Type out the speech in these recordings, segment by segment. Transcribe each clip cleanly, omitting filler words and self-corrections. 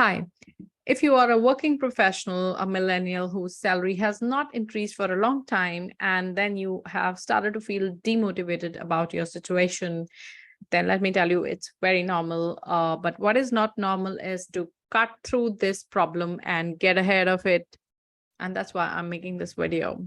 Hi. If you are a working professional, a millennial whose salary has not increased for a long time, and then you have started to feel demotivated about your situation, then let me tell you, it's very normal. But what is not normal is to cut through this problem and get ahead of it. And that's why I'm making this video.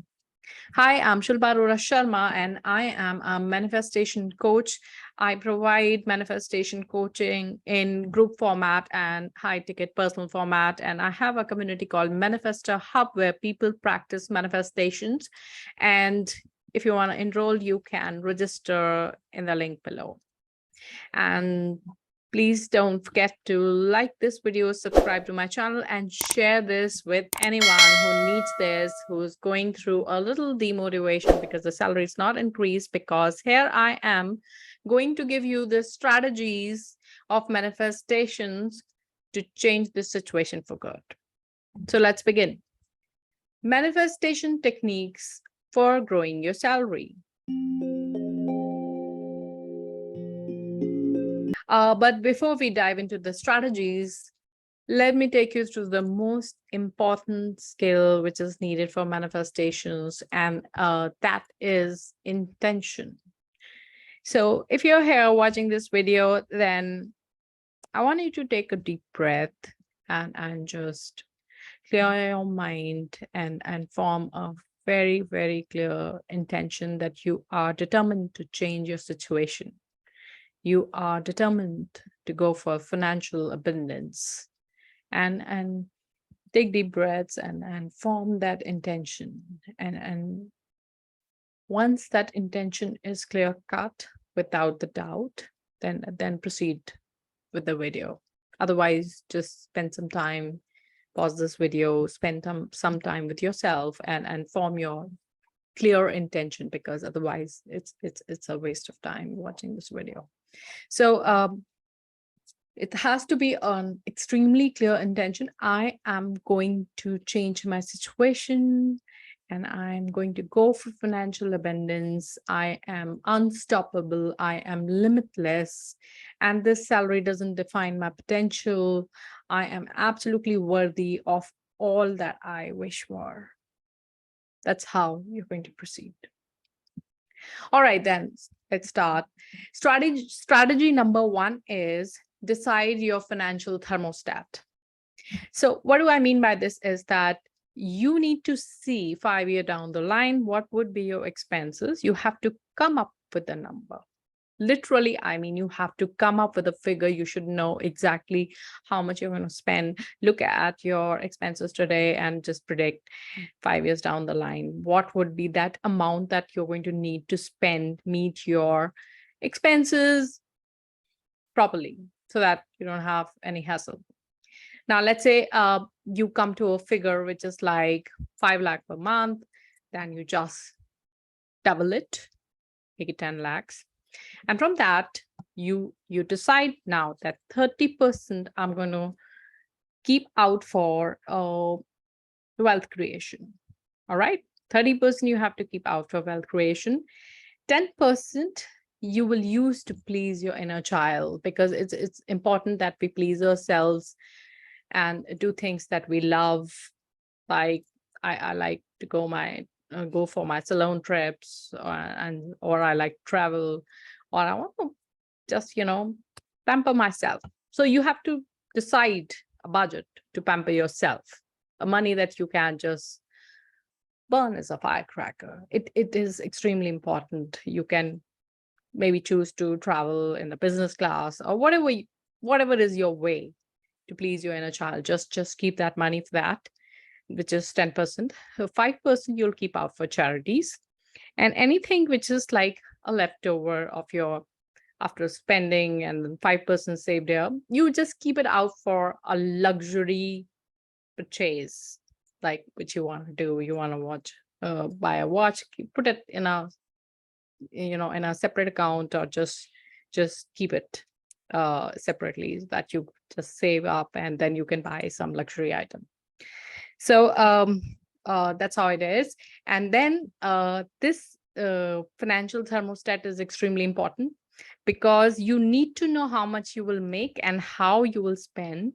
Hi, I'm Shilpa Arora Sharma, and I am a manifestation coach. I provide manifestation coaching in group format and high ticket personal format. And I have a community called Manifestor Hub where people practice manifestations. And if you want to enroll, you can register in the link below. And please don't forget to like this video, subscribe to my channel, and share this with anyone who needs this, who's going through a little demotivation because the salary is not increased. Because here I am going to give you the strategies of manifestations to change this situation for good. So let's begin. Manifestation techniques for growing your salary. But before we dive into the strategies, let me take you through the most important skill which is needed for manifestations, and that is intention. So if you're here watching this video, then I want you to take a deep breath and just clear your mind and form a very, very clear intention that you are determined to change your situation. You are determined to go for financial abundance, and take deep breaths and form that intention. And once that intention is clear cut without the doubt, then proceed with the video. Otherwise, just spend some time, pause this video, spend some time with yourself and form your clear intention, because otherwise it's a waste of time watching this video. So it has to be an extremely clear intention. I am going to change my situation and I'm going to go for financial abundance. I am unstoppable. I am limitless. And this salary doesn't define my potential. I am absolutely worthy of all that I wish for. That's how you're going to proceed. All right, then let's start. Strategy number one is decide your financial thermostat. So what do I mean by this is that you need to see 5 years down the line, what would be your expenses. You have to come up with a number. Literally, I mean, you have to come up with a figure. You should know exactly how much you're going to spend. Look at your expenses today and just predict 5 years down the line, what would be that amount that you're going to need to spend, meet your expenses properly so that you don't have any hassle. Now, let's say you come to a figure which is like 5 lakh per month, then you just double it, make it 10 lakhs. And from that, you decide now that 30% I'm going to keep out for wealth creation. All right. 30% you have to keep out for wealth creation. 10% you will use to please your inner child, because it's important that we please ourselves and do things that we love. Like I like to go for my salon trips, or I like travel, or I want to just, pamper myself. So you have to decide a budget to pamper yourself. A money that you can just burn as a firecracker. It is extremely important. You can maybe choose to travel in the business class or whatever is your way to please your inner child. Just keep that money for that, which is 10%. So 5% you'll keep out for charities, and anything which is like a leftover of your after spending, and 5% saved here, you just keep it out for a luxury purchase, like which you want to do. You want to buy a watch, put it in a in a separate account, or just keep it separately, so that you just save up and then you can buy some luxury item. So that's how it is. And then this financial thermostat is extremely important, because you need to know how much you will make and how you will spend.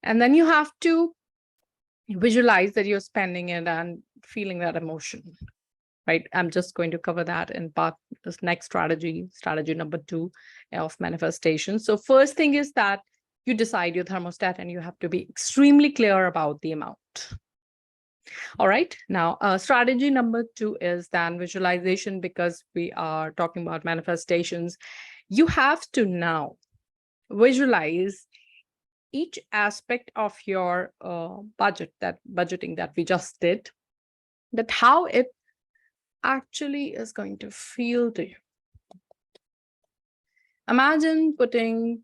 And then you have to visualize that you're spending it and feeling that emotion, right? I'm just going to cover that in part this next strategy number 2 of manifestation. So first thing is that you decide your thermostat and you have to be extremely clear about the amount. All right. Now, strategy number 2 is then visualization, because we are talking about manifestations. You have to now visualize each aspect of your budgeting that we just did, that how it actually is going to feel to you. Imagine putting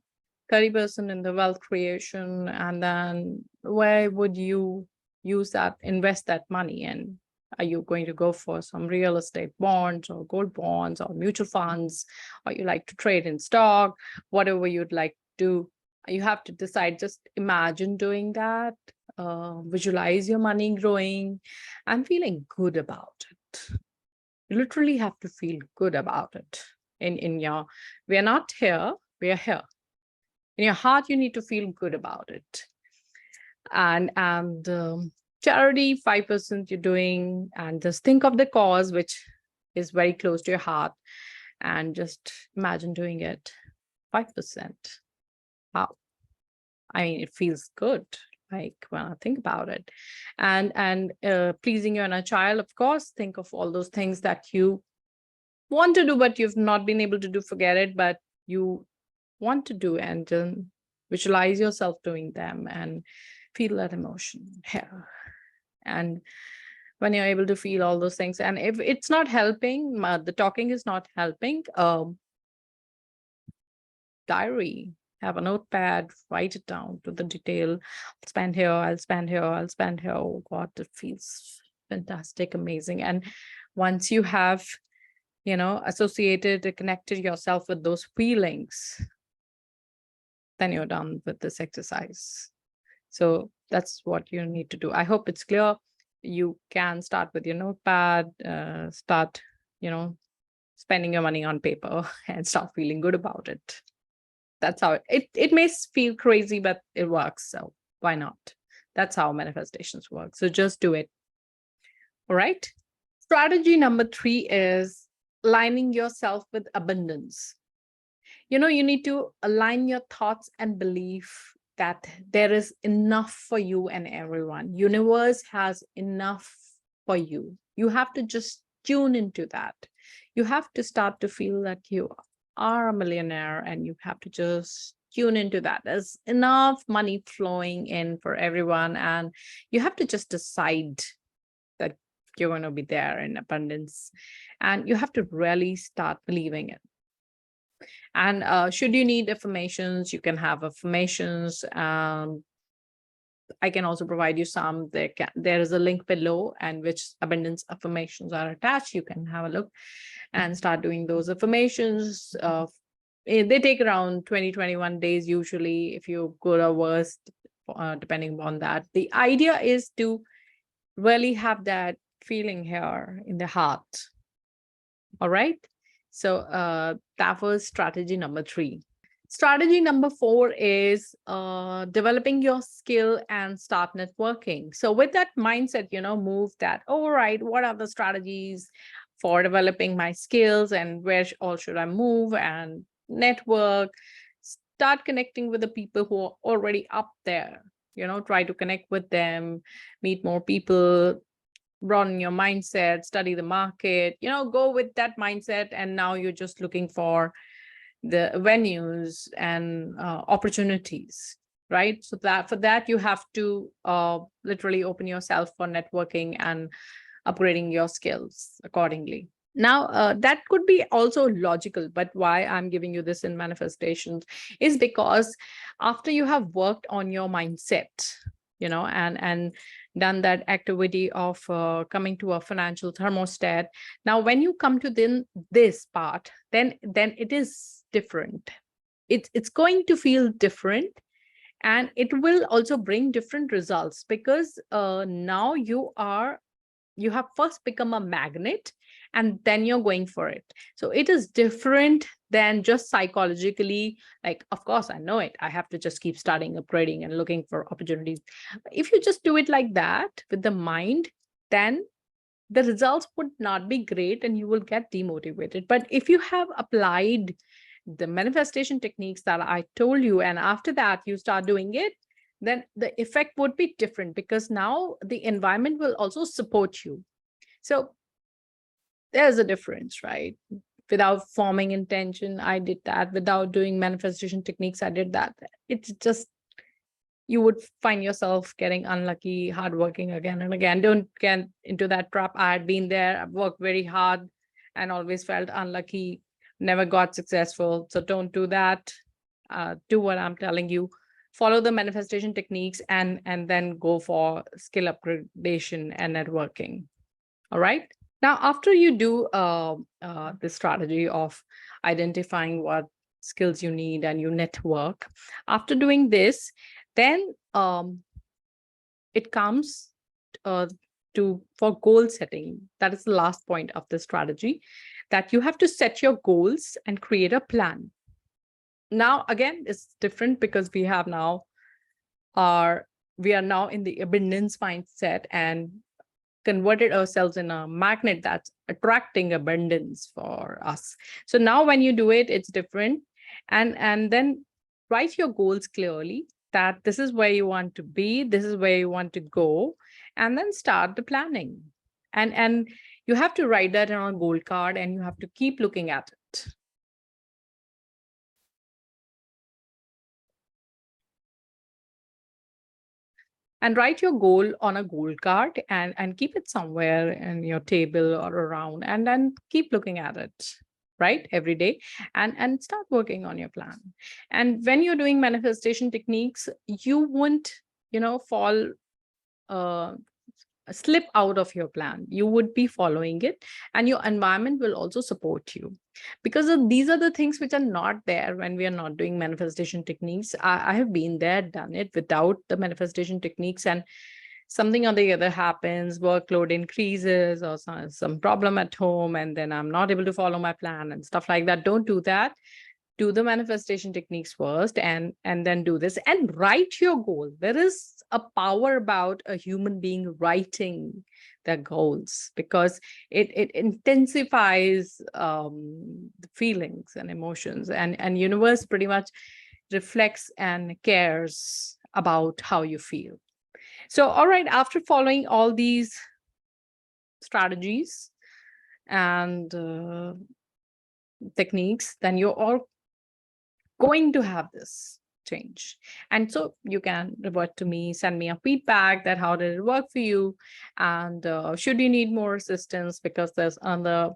30% in the wealth creation, and then where would you use that, invest that money in? Are you going to go for some real estate bonds or gold bonds or mutual funds, or you like to trade in stock, whatever you'd like to do? You have to decide, just imagine doing that, visualize your money growing and feeling good about it. You literally have to feel good about it. We are not here, we are here. In your heart, you need to feel good about it. And charity, 5% you're doing, and just think of the cause, which is very close to your heart, and just imagine doing it 5%. Wow. I mean, it feels good, like when I think about it. And pleasing your inner child, of course, think of all those things that you want to do, but you've not been able to do, forget it, but you want to do, and visualize yourself doing them and feel that emotion here. And when you're able to feel all those things, and if it's not helping, the talking is not helping, diary, have a notepad, write it down to the detail. I'll spend here, I'll spend here, I'll spend here. Oh God, it feels fantastic, amazing. And once you have, associated, connected yourself with those feelings, then you're done with this exercise. So that's what you need to do. I hope it's clear. You can start with your notepad, start, spending your money on paper and start feeling good about it. That's how it may feel crazy, but it works. So why not? That's how manifestations work. So just do it. All right. Strategy number 3 is aligning yourself with abundance. You need to align your thoughts and belief that there is enough for you and everyone. Universe has enough for you. You have to just tune into that. You have to start to feel that you are a millionaire, and you have to just tune into that. There's enough money flowing in for everyone, and you have to just decide that you're going to be there in abundance, and you have to really start believing it. And should you need affirmations, you can have affirmations. I can also provide you some. There is a link below, and which abundance affirmations are attached. You can have a look and start doing those affirmations. They take around 20-21 days usually, if you're good or worse, depending on that. The idea is to really have that feeling here in the heart. All right. So that was strategy number 3. Strategy number 4 is developing your skill and start networking. So with that mindset, move that, all right, what are the strategies for developing my skills, and where all should I move and network? Start connecting with the people who are already up there. Try to connect with them, meet more people, broaden your mindset, study the market, go with that mindset. And now you're just looking for the venues and opportunities, right? So that for that, you have to literally open yourself for networking and upgrading your skills accordingly. Now, that could be also logical, but why I'm giving you this in manifestations is because after you have worked on your mindset, and done that activity of coming to a financial thermostat. Now, when you come to this part, then it is different. It's going to feel different, and it will also bring different results, because now you have first become a magnet, and then you're going for it. So it is different than just psychologically, like, of course, I know it. I have to just keep starting, upgrading, and looking for opportunities. If you just do it like that with the mind, then the results would not be great and you will get demotivated. But if you have applied the manifestation techniques that I told you, and after that you start doing it, then the effect would be different, because now the environment will also support you. So there's a difference, right? Without forming intention, I did that. Without doing manifestation techniques, I did that. It's just, you would find yourself getting unlucky, hardworking again and again. Don't get into that trap. I had been there. I've worked very hard and always felt unlucky, never got successful. So don't do that. Do what I'm telling you. Follow the manifestation techniques and then go for skill upgradation and networking. All right. Now, after you do the strategy of identifying what skills you need and you network, after doing this, then it comes for goal setting. That is the last point of the strategy, that you have to set your goals and create a plan. Now, again, it's different because we are now in the abundance mindset and converted ourselves in a magnet that's attracting abundance for us. So now when you do it, it's different. And then write your goals clearly, that this is where you want to be, this is where you want to go, and then start the planning. And you have to write that on a goal card and you have to keep looking at it. And write your goal on a goal card and keep it somewhere in your table or around, and then keep looking at it, right, every day, and start working on your plan. And when you're doing manifestation techniques, you won't, fall slip out of your plan. You would be following it, and your environment will also support you, because these are the things which are not there when we are not doing manifestation techniques. I have been there, done it without the manifestation techniques, and something or the other happens, workload increases or some problem at home, and then I'm not able to follow my plan and stuff like that. Don't do that. Do the manifestation techniques first and then do this, and write your goal. There is a power about a human being writing their goals, because it intensifies the feelings and emotions, and universe pretty much reflects and cares about how you feel. So, all right, after following all these strategies and techniques, then you're all going to have this change. And so you can revert to me, send me a feedback that how did it work for you, and should you need more assistance, because there's another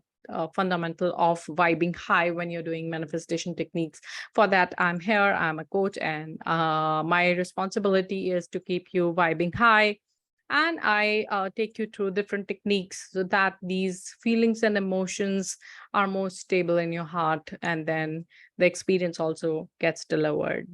fundamental of vibing high when you're doing manifestation techniques. For that, I'm here. I'm a coach, and my responsibility is to keep you vibing high. And I take you through different techniques so that these feelings and emotions are more stable in your heart, and then the experience also gets delivered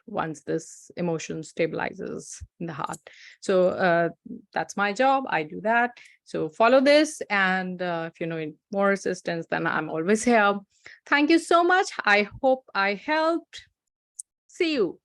once this emotion stabilizes in the heart. So that's my job. I do that. So follow this. And if you need more assistance, then I'm always here. Thank you so much. I hope I helped. See you.